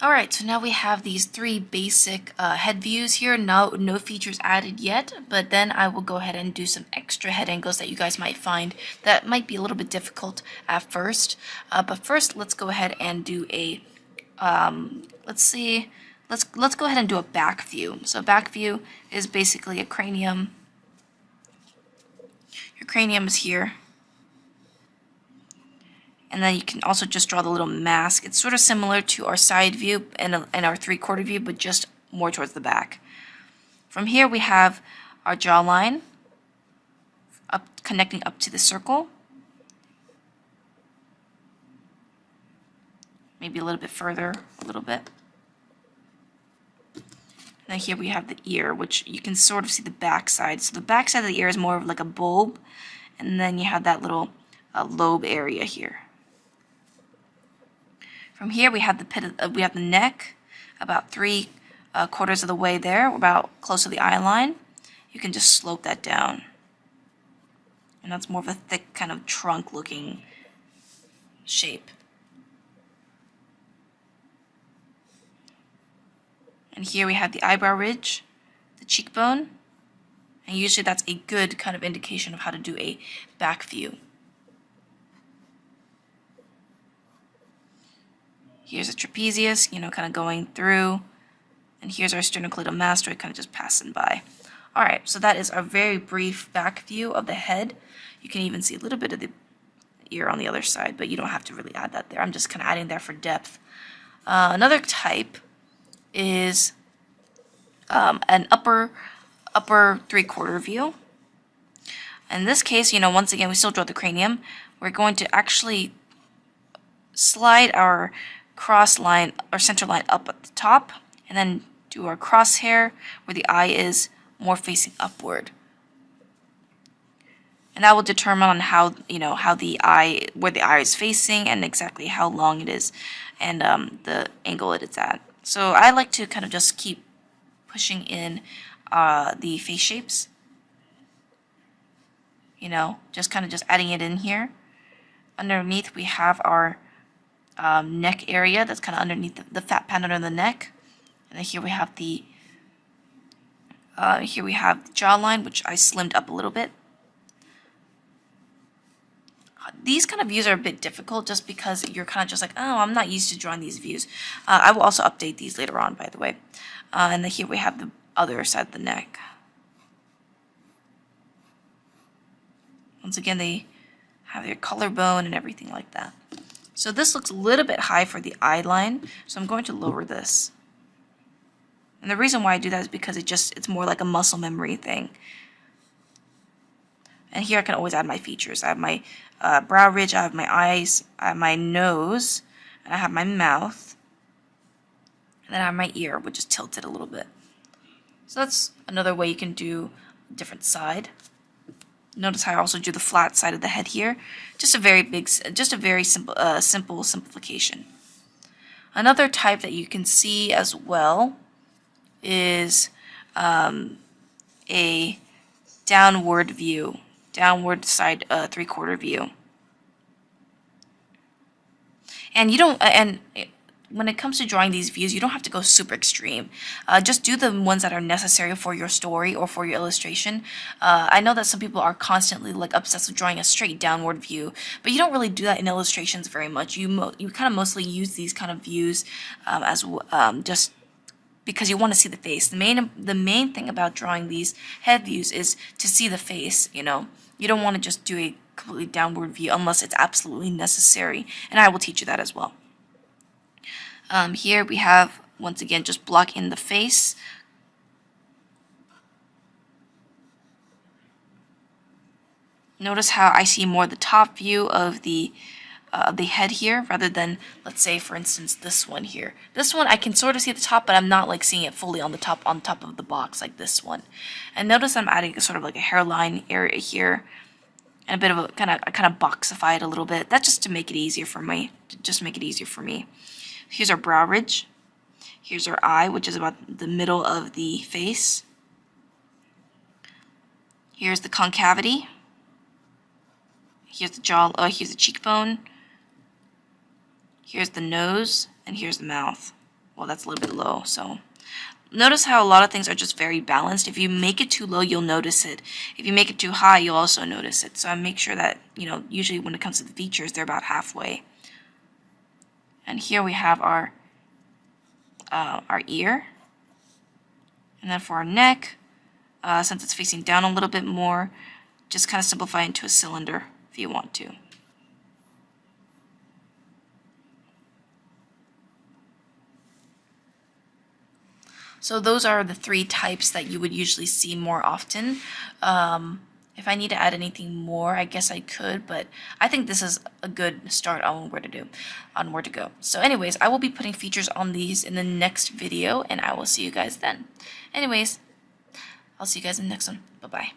Alright, so now we have these three basic head views here. No features added yet, but then I will go ahead and do some extra head angles that you guys might find that might be a little bit difficult at first. But first, let's go ahead and do a, let's go ahead and do a back view. So a back view is basically a cranium. Your cranium is here. And then you can also just draw the little mask. It's sort of similar to our side view and our 3/4 view, but just more towards the back. From here we have our jawline connecting up to the circle. Maybe a little bit further, a little bit. And then here we have the ear, which you can sort of see the back side. So the back side of the ear is more of like a bulb, and then you have that little lobe area here. From here we have the neck, about 3/4 of the way there, about close to the eye line. You can just slope that down, and that's more of a thick kind of trunk looking shape. And here we have the eyebrow ridge, the cheekbone, and usually that's a good kind of indication of how to do a back view. Here's a trapezius, kind of going through. And here's our sternocleidomastoid kind of just passing by. Alright, so that is our very brief back view of the head. You can even see a little bit of the ear on the other side, but you don't have to really add that there. I'm just kind of adding that for depth. Another type is an upper 3/4 view. In this case, once again, we still draw the cranium. We're going to actually slide our cross line or center line up at the top, and then do our crosshair where the eye is more facing upward. And that will determine on how where the eye is facing and exactly how long it is and the angle it is at. So I like to kind of just keep pushing in the face shapes. Just adding it in here. Underneath we have our neck area that's kind of underneath the fat pad under the neck, and then here we have the jawline, which I slimmed up a little bit. These kind of views are a bit difficult just because you're kind of just like, oh, I'm not used to drawing these views. I will also update these later on, by the way. And then here we have the other side of the neck. Once again, they have their collarbone and everything like that. So this looks a little bit high for the eye line, so I'm going to lower this. And the reason why I do that is because it's more like a muscle memory thing. And here I can always add my features. I have my brow ridge, I have my eyes, I have my nose, and I have my mouth. And then I have my ear, which is tilted a little bit. So that's another way you can do a different side. Notice how I also do the flat side of the head here. Just a very simple simplification. Another type that you can see as well is a downward view, downward side 3/4 view. And when it comes to drawing these views, you don't have to go super extreme. Just do the ones that are necessary for your story or for your illustration. I know that some people are constantly obsessed with drawing a straight downward view, but you don't really do that in illustrations very much. You kind of mostly use these kind of views just because you want to see the face. The main thing about drawing these head views is to see the face. You don't want to just do a completely downward view unless it's absolutely necessary, and I will teach you that as well. Here we have, once again, just block in the face. Notice how I see more the top view of the head here rather than, let's say, for instance, this one here. This one I can sort of see the top, but I'm not seeing it fully on top of the box like this one. And notice I'm adding sort of like a hairline area here, and a bit of a kind of boxify it a little bit. That's just to make it easier for me. Here's our brow ridge. Here's our eye, which is about the middle of the face. Here's the concavity. Here's the jaw. Here's the cheekbone. Here's the nose, and here's the mouth. well, that's a little bit low, so notice how a lot of things are just very balanced. If you make it too low, you'll notice it. If you make it too high, you'll also notice it. So I make sure that, usually when it comes to the features, they're about halfway. And here we have our ear. And then for our neck, since it's facing down a little bit more, just kind of simplify into a cylinder if you want to. So those are the 3 types that you would usually see more often. If I need to add anything more, I guess I could, but I think this is a good start on where to go. So anyways, I will be putting features on these in the next video, and I will see you guys then. Anyways, I'll see you guys in the next one. Bye-bye.